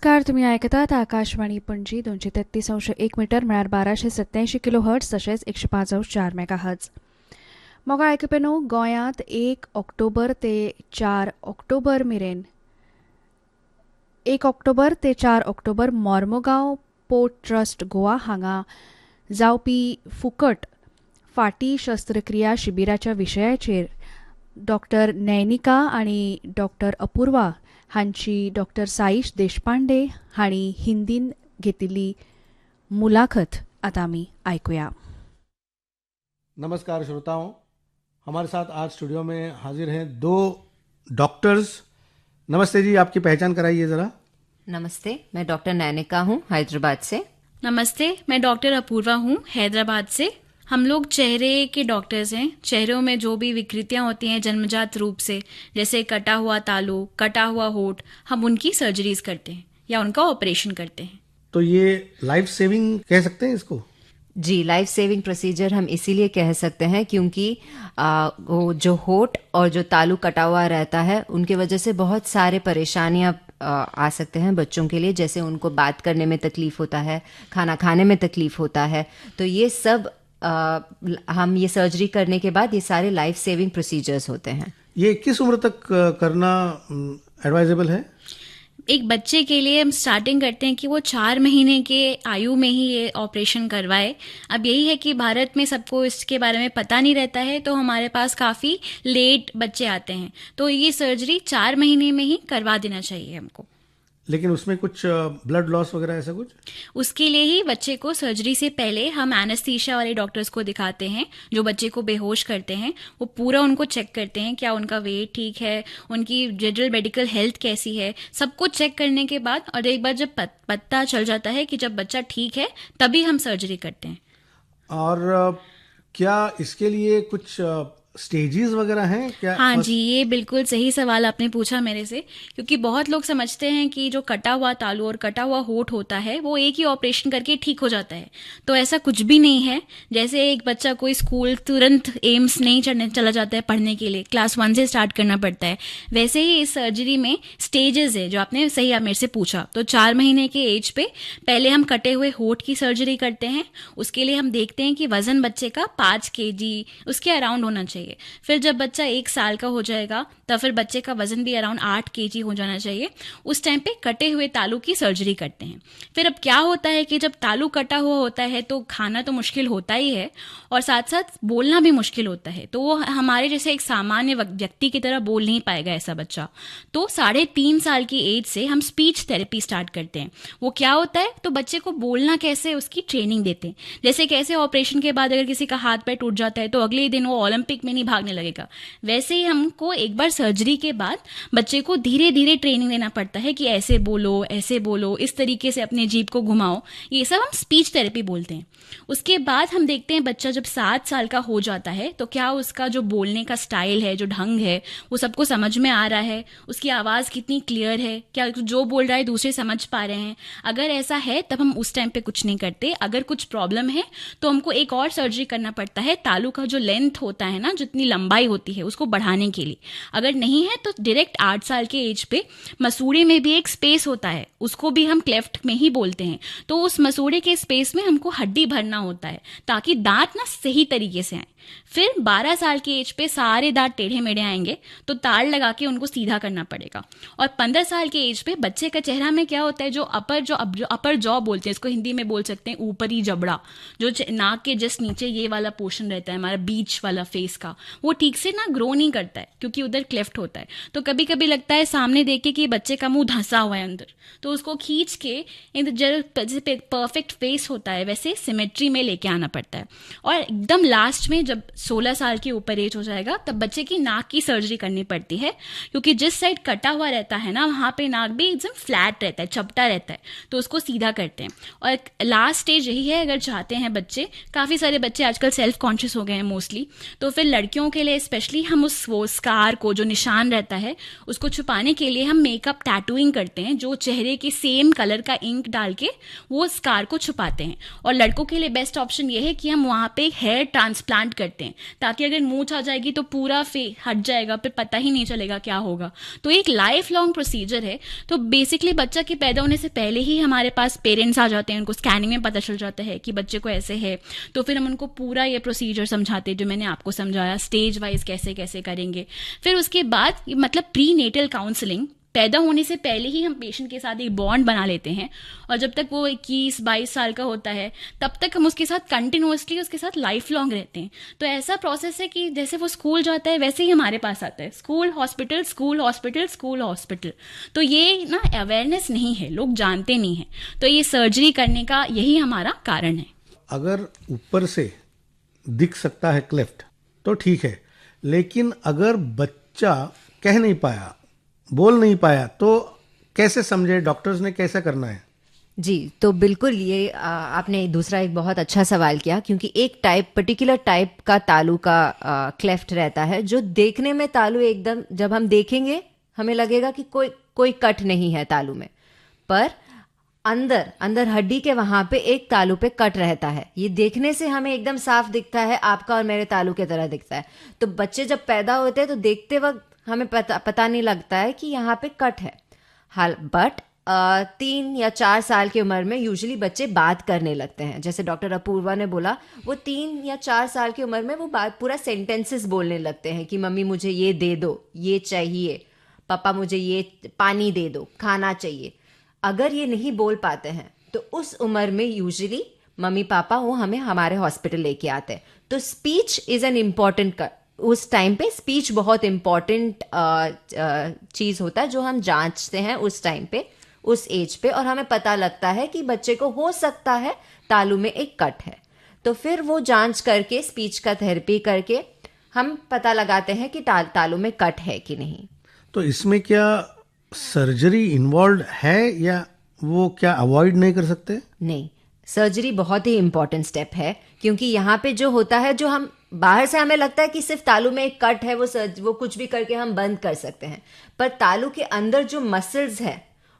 नमस्कार, तुम्ही ऐकतात आकाशवाणी पणजी 233.1 मीटर म्हळ्यार 1287 किलो हर्ट्ज तशेंच 105.4 मेगाहर्ट्ज. मोगा आयकुपेनो गोंयांत 1 ऑक्टोबर ते 4 ऑक्टोबर मेरेन 1 ऑक्टोबर ते 4 October Mormugao port trust Goa हांगा जावपी फुकट फाटी शस्त्रक्रिया शिबिराच्या विशयाचेर डॉक्टर नैनिका आनी डॉक्टर अपूर्वा हांची डॉक्टर साईश देशपांडे हांणी हिंदीन घेतिल्ली मुलाखत आतां आमी आयकुया. नमस्कार श्रोताओं, हमारे साथ आज स्टूडियो में हाजिर हैं दो डॉक्टर्स. नमस्ते जी, आपकी पहचान कराइए ज़रा. नमस्ते, मैं डॉक्टर नैनिका हूँ हैदराबाद से. नमस्ते, मैं डॉक्टर अपूर्वा हूँ हैदराबाद से. हम लोग चेहरे के डॉक्टर्स हैं. चेहरों में जो भी विकृतियां होती हैं जन्मजात रूप से, जैसे कटा हुआ तालू, कटा हुआ होठ, हम उनकी सर्जरीज करते हैं या उनका ऑपरेशन करते हैं. तो ये लाइफ सेविंग कह सकते हैं इसको? जी, लाइफ सेविंग प्रोसीजर हम इसीलिए कह सकते हैं क्योंकि वो जो होठ और जो तालू कटा हुआ रहता है उनके वजह से बहुत सारे परेशानियां आ सकते हैं बच्चों के लिए. जैसे उनको बात करने में तकलीफ होता है, खाना खाने में तकलीफ होता है. तो ये सब हम ये सर्जरी करने के बाद ये सारे लाइफ सेविंग प्रोसीजर्स होते हैं. ये किस उम्र तक करना एडवाइजेबल है? एक बच्चे के लिए हम स्टार्टिंग करते हैं कि वो 4 महीने के आयु में ही ये ऑपरेशन करवाए. अब यही है कि भारत में सबको इसके बारे में पता नहीं रहता है, तो हमारे पास काफ़ी लेट बच्चे आते हैं. तो ये सर्जरी 4 महीने में ही करवा देना चाहिए हमको. लेकिन उसमें कुछ ब्लड लॉस वगैरह ऐसा कुछ? उसके लिए ही बच्चे को सर्जरी से पहले हम एनेस्थीसिया वाले डॉक्टर्स को दिखाते हैं जो बच्चे को बेहोश करते हैं. वो पूरा उनको चेक करते हैं, क्या उनका वेट ठीक है, उनकी जनरल मेडिकल हेल्थ कैसी है, सब कुछ चेक करने के बाद और एक बार जब पता चल जाता है कि जब बच्चा ठीक है तभी हम सर्जरी करते हैं. और क्या इसके लिए कुछ स्टेजेस वगैरह हैं क्या? हाँ जी, ये बिल्कुल सही सवाल आपने पूछा मेरे से, क्योंकि बहुत लोग समझते हैं कि जो कटा हुआ तालू और कटा हुआ होठ होता है वो एक ही ऑपरेशन करके ठीक हो जाता है. तो ऐसा कुछ भी नहीं है. जैसे एक बच्चा कोई स्कूल तुरंत एम्स नहीं चला जाता है पढ़ने के लिए, क्लास 1 से स्टार्ट करना पड़ता है, वैसे ही इस सर्जरी में स्टेजेस है जो आपने सही मेरे से पूछा. तो 4 महीने के एज पे पहले हम कटे हुए होठ की सर्जरी करते हैं. उसके लिए हम देखते हैं कि वजन बच्चे का 5 kg उसके अराउंड होना चाहिए. फिर जब बच्चा 1 साल का हो जाएगा तब फिर बच्चे का वजन भी अराउंड 8 kg हो जाना चाहिए. उस टाइम पे कटे हुए तालू की सर्जरी करते हैं. फिर अब क्या होता है कि जब तालू कटा हुआ होता है तो खाना तो मुश्किल होता ही है और साथ साथ बोलना भी मुश्किल होता है. तो वो हमारे जैसे एक सामान्य व्यक्ति की तरह बोल नहीं पाएगा ऐसा बच्चा. तो 3.5 साल की एज से हम स्पीच थेरेपी स्टार्ट करते हैं. वो क्या होता है, तो बच्चे को बोलना कैसे उसकी ट्रेनिंग देते हैं. जैसे कैसे ऑपरेशन के बाद अगर किसी का हाथ पैर टूट जाता है तो अगले दिन वो ओलंपिक में नहीं भागने लगेगा, वैसे ही हमको एक बार सर्जरी के बाद बच्चे को धीरे धीरे ट्रेनिंग देना पड़ता है कि ऐसे बोलो, इस तरीके से अपने जीभ को घुमाओ. ये सब हम स्पीच थेरेपी बोलते हैं. उसके बाद हम देखते हैं बच्चा जब 7 साल का हो जाता है तो क्या उसका जो बोलने का स्टाइल है, जो ढंग है, वो सबको समझ में आ रहा है, उसकी आवाज़ कितनी क्लियर है, क्या जो बोल रहा है दूसरे समझ पा रहे हैं. अगर ऐसा है तब हम उस टाइम पे कुछ नहीं करते. अगर कुछ प्रॉब्लम है तो हमको एक और सर्जरी करना पड़ता है. तालू का जो लेंथ होता है ना, जितनी लंबाई होती है उसको बढ़ाने के लिए. अगर नहीं है तो डायरेक्ट 8 साल के एज पे मसूड़े में भी एक स्पेस होता है, उसको भी हम क्लेफ्ट में ही बोलते हैं. तो उस मसूड़े के स्पेस में हमको हड्डी भरना होता है ताकि दांत ना सही तरीके से आए. फिर 12 साल की एज पे सारे दांत टेढ़े मेढ़े आएंगे तो तार लगा के उनको सीधा करना पड़ेगा. और 15 साल के एज पे बच्चे का चेहरा में क्या होता है, जो अपर जॉ बोलते हैं, इसको हिंदी में बोल सकते हैं ऊपरी जबड़ा, जो नाक के जस्ट नीचे ये वाला पोर्शन रहता है हमारा बीच वाला फेस का, वो ठीक से ना ग्रो नहीं करता है क्योंकि उधर क्लेफ्ट होता है. तो कभी कभी लगता है सामने देख के कि बच्चे का मुंह धंसा हुआ है अंदर, तो उसको खींच के जैसे परफेक्ट फेस होता है वैसे सिमेट्री में लेके आना पड़ता है. और एकदम लास्ट में जब 16 साल के ऊपर एज हो जाएगा तब बच्चे की नाक की सर्जरी करनी पड़ती है, क्योंकि जिस साइड कटा हुआ रहता है ना वहाँ पे नाक भी एकदम फ्लैट रहता है, चपटा रहता है, तो उसको सीधा करते हैं. और लास्ट स्टेज यही है, अगर चाहते हैं बच्चे, काफ़ी सारे बच्चे आजकल सेल्फ कॉन्शियस हो गए हैं मोस्टली, तो फिर लड़कियों के लिए स्पेशली हम वो स्कार को, जो निशान रहता है, उसको छुपाने के लिए हम मेकअप टैटूइंग करते हैं, जो चेहरे के सेम कलर का इंक डाल के वो स्कार को छुपाते हैं. और लड़कों के लिए बेस्ट ऑप्शन ये है कि हम वहाँ पे हेयर ट्रांसप्लांट करते हैं, ताकि अगर मूंछ आ जाएगी तो पूरा हट जाएगा, फिर पता ही नहीं चलेगा क्या होगा। तो एक लाइफ लॉन्ग प्रोसीजर है। तो बेसिकली बच्चा के पैदा होने से पहले ही हमारे पास पेरेंट्स आ जाते हैं, उनको स्कैनिंग में पता चल जाता है कि बच्चे को ऐसे है, तो फिर हम उनको पूरा ये प्रोसीजर समझाते हैं जो मैंने आपको समझाया, स्टेज वाइज कैसे कैसे करेंगे। फिर उसके बाद मतलब प्री नेटल काउंसलिंग, पैदा होने से पहले ही हम पेशेंट के साथ एक बॉन्ड बना लेते हैं, और जब तक वो 21-22 साल का होता है तब तक हम उसके साथ कंटिन्यूअसली उसके साथ लाइफ लॉन्ग रहते हैं। तो ऐसा प्रोसेस है कि जैसे वो स्कूल जाता है वैसे ही हमारे पास आता है, school hospital school hospital school hospital. तो ये ना अवेयरनेस नहीं है, लोग जानते नहीं हैं, तो ये सर्जरी करने का यही हमारा कारण है। अगर ऊपर से दिख सकता है क्लेफ्ट तो ठीक है, लेकिन अगर बच्चा कह नहीं पाया, बोल नहीं पाया, तो कैसे समझे, डॉक्टर्स ने कैसा करना है? जी, तो बिल्कुल ये आपने दूसरा एक बहुत अच्छा सवाल किया, क्योंकि एक पर्टिकुलर टाइप का तालू का क्लेफ्ट रहता है जो देखने में तालू एकदम, जब हम देखेंगे हमें लगेगा कि कोई कट नहीं है तालू में, पर अंदर हड्डी के वहां पे एक तालू पे कट रहता है। ये देखने से हमें एकदम साफ दिखता है, आपका और मेरे तालू की तरह दिखता है। तो बच्चे जब पैदा होते हैं तो देखते वक्त हमें पता नहीं लगता है कि यहाँ पे कट है। बट 3 या 4 साल की उम्र में यूजुअली बच्चे बात करने लगते हैं। जैसे डॉक्टर अपूर्वा ने बोला, वो 3 या 4 साल की उम्र में वो पूरा सेंटेंसेस बोलने लगते हैं कि मम्मी मुझे ये दे दो, ये चाहिए, पापा मुझे ये पानी दे दो, खाना चाहिए। अगर ये नहीं बोल पाते हैं तो उस उम्र में यूजुअली मम्मी पापा वो हमें हमारे हॉस्पिटल लेके आते हैं। तो स्पीच इज एन इम्पॉर्टेंट, उस टाइम पे स्पीच बहुत इम्पॉर्टेंट चीज़ होता है जो हम जांचते हैं उस टाइम पे, उस एज पे, और हमें पता लगता है कि बच्चे को हो सकता है तालू में एक कट है। तो फिर वो जांच करके, स्पीच का थेरेपी करके हम पता लगाते हैं कि तालू में कट है कि नहीं। तो इसमें क्या सर्जरी इन्वॉल्व है, या वो क्या अवॉइड नहीं कर सकते? नहीं, सर्जरी बहुत ही इंपॉर्टेंट स्टेप है, क्योंकि यहाँ पे जो होता है, जो हम बाहर से हमें लगता है कि सिर्फ तालू में एक कट है, वो कुछ भी करके हम बंद कर सकते हैं, पर तालू के अंदर जो मसल्स है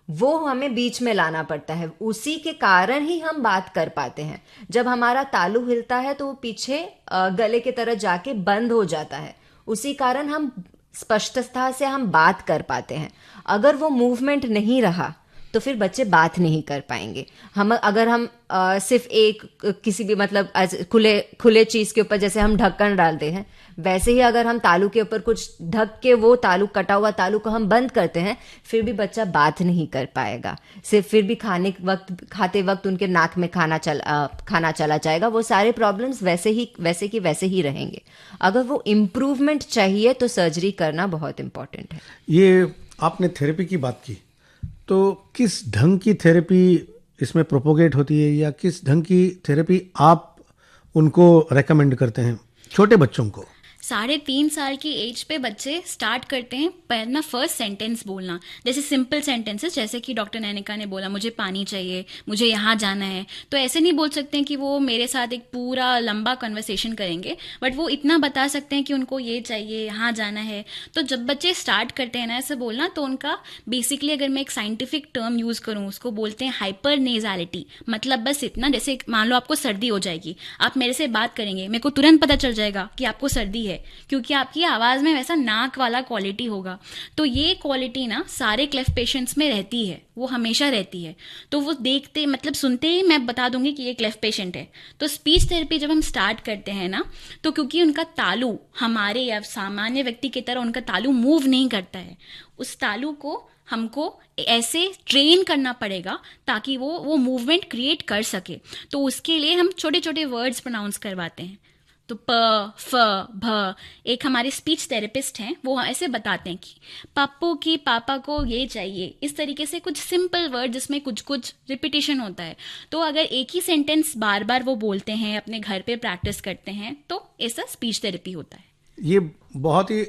वो हमें बीच में लाना पड़ता है। उसी के कारण ही हम बात कर पाते हैं। जब हमारा तालू हिलता है तो वो पीछे गले की तरह जाके बंद हो जाता है, उसी कारण हम स्पष्टता से हम बात कर पाते हैं। अगर वो मूवमेंट नहीं रहा तो फिर बच्चे बात नहीं कर पाएंगे। अगर हम सिर्फ एक किसी भी मतलब खुले चीज के ऊपर जैसे हम ढक्कन डालते हैं, वैसे ही अगर हम तालू के ऊपर कुछ ढक के वो तालू, कटा हुआ तालू को हम बंद करते हैं, फिर भी बच्चा बात नहीं कर पाएगा। सिर्फ फिर भी खाते वक्त उनके नाक में खाना चला जाएगा। वो सारे प्रॉब्लम्स वैसे ही रहेंगे। अगर वो इम्प्रूवमेंट चाहिए तो सर्जरी करना बहुत इंपॉर्टेंट है। ये आपने थेरेपी की बात की, तो किस ढंग की थेरेपी इसमें प्रोपोगेट होती है, या किस ढंग की थेरेपी आप उनको रेकमेंड करते हैं छोटे बच्चों को? 3.5 साल की एज पे बच्चे स्टार्ट करते हैं पहला फर्स्ट सेंटेंस बोलना, जैसे सिंपल सेंटेंसेस, जैसे कि डॉक्टर नैनिका ने बोला मुझे पानी चाहिए, मुझे यहाँ जाना है। तो ऐसे नहीं बोल सकते हैं कि वो मेरे साथ एक पूरा लंबा कन्वर्सेशन करेंगे, बट वो इतना बता सकते हैं कि उनको ये चाहिए, यहाँ जाना है। तो जब बच्चे स्टार्ट करते हैं ना ऐसे बोलना, तो उनका बेसिकली, अगर मैं एक साइंटिफिक टर्म यूज करूँ, उसको बोलते हैं हाइपर नेजालिटी। मतलब बस इतना, जैसे मान लो आपको सर्दी हो जाएगी, आप मेरे से बात करेंगे, मेरे को तुरंत पता चल जाएगा कि आपको सर्दी है, क्योंकि आपकी आवाज में वैसा नाक वाला क्वालिटी होगा। तो ये क्वालिटी ना सारे क्लेफ्ट पेशेंट्स में रहती है, वो हमेशा रहती है। तो वो देखते, मतलब सुनते ही मैं बता दूंगी कि ये क्लेफ्ट पेशेंट है। तो स्पीच थेरेपी जब हम स्टार्ट करते हैं ना, तो क्योंकि उनका तालू हमारे या सामान्य व्यक्ति की तरह उनका तालू मूव नहीं करता है, उस तालू को हमको ऐसे ट्रेन करना पड़ेगा ताकि वो मूवमेंट क्रिएट कर सके। तो उसके लिए हम छोटे छोटे वर्ड्स प्रोनाउंस करवाते हैं। तो प, फ, भ, एक हमारे स्पीच थेरेपिस्ट हैं, वो ऐसे बताते हैं कि पप्पू की पापा को ये चाहिए, इस तरीके से कुछ सिंपल वर्ड जिसमें कुछ कुछ रिपीटेशन होता है। तो अगर एक ही सेंटेंस बार बार वो बोलते हैं, अपने घर पे प्रैक्टिस करते हैं, तो ऐसा स्पीच थेरेपी होता है। ये बहुत ही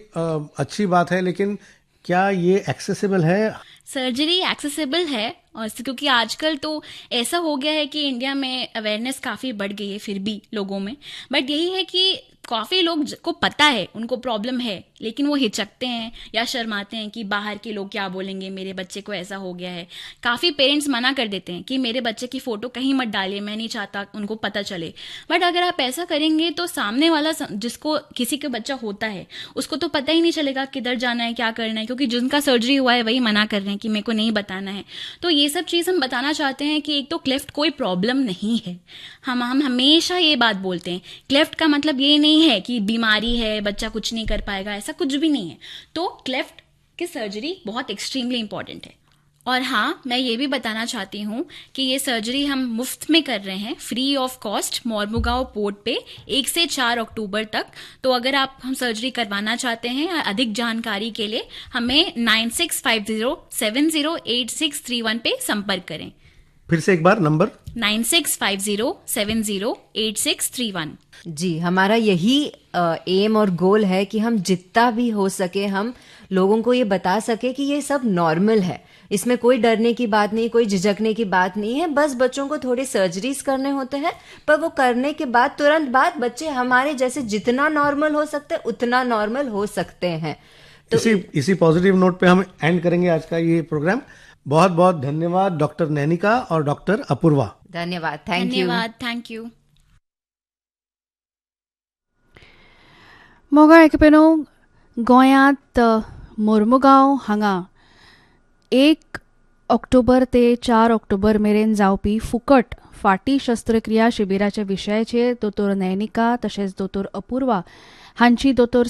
अच्छी बात है, लेकिन क्या ये एक्सेसिबल है? सर्जरी एक्सेसिबल है, और क्योंकि आजकल तो ऐसा हो गया है कि इंडिया में अवेयरनेस काफ़ी बढ़ गई है फिर भी लोगों में, बट यही है कि काफ़ी लोग को पता है उनको प्रॉब्लम है, लेकिन वो हिचकते हैं या शर्माते हैं कि बाहर के लोग क्या बोलेंगे, मेरे बच्चे को ऐसा हो गया है। काफ़ी पेरेंट्स मना कर देते हैं कि मेरे बच्चे की फ़ोटो कहीं मत डालिए, मैं नहीं चाहता उनको पता चले। बट अगर आप ऐसा करेंगे तो सामने वाला जिसको किसी का बच्चा होता है उसको तो पता ही नहीं चलेगा किधर जाना है, क्या करना है, क्योंकि जिनका सर्जरी हुआ है वही मना कर रहे हैं कि मेरे को नहीं बताना है। तो ये सब चीज़ हम बताना चाहते हैं कि एक तो क्लेफ्ट कोई प्रॉब्लम नहीं है। हम हमेशा ये बात बोलते हैं, क्लेफ्ट का मतलब ये नहीं है कि बीमारी है, बच्चा कुछ नहीं कर पाएगा, ऐसा कुछ भी नहीं है। तो क्लेफ्ट की सर्जरी बहुत एक्सट्रीमली इंपॉर्टेंट है। और हाँ, मैं ये भी बताना चाहती हूँ कि ये सर्जरी हम मुफ्त में कर रहे हैं, free of cost, Mormugao port पे 1 से 4 अक्टूबर तक। तो अगर आप हम सर्जरी करवाना चाहते हैं या अधिक जानकारी के लिए हमें 9650708631 पे संपर्क करें। फिर से एक बार नंबर 9650708631। जी, हमारा यही एम और गोल है कि हम जितना भी हो सके हम लोगों को ये बता सके कि ये सब नॉर्मल है, इसमें कोई डरने की बात नहीं, कोई झिझकने की बात नहीं है। बस बच्चों को थोड़े सर्जरीज करने होते हैं, पर वो करने के बाद तुरंत बाद बच्चे हमारे जैसे जितना नॉर्मल हो सकते हैं उतना नॉर्मल हो सकते हैं। तो इसी पॉजिटिव नोट पे हम एंड करेंगे आज का ये प्रोग्राम। बहुत बहुत धन्यवाद डॉक्टर नैनिका और डॉक्टर अपूर्वा। धन्यवाद, थैंक यू। धन्यवाद, थैंक यू। मोगा आयकपेनो गोंयांत मोर्मुगांव हांगा 1 ऑक्टोबर ते 4 ऑक्टोबर मेरेन जावपी फुकट फाटी शस्त्रक्रिया शिबिराचे विशयाचेर दोतोर नैनिका तशेंच दोतोर अपूर्वा हांची दोतोर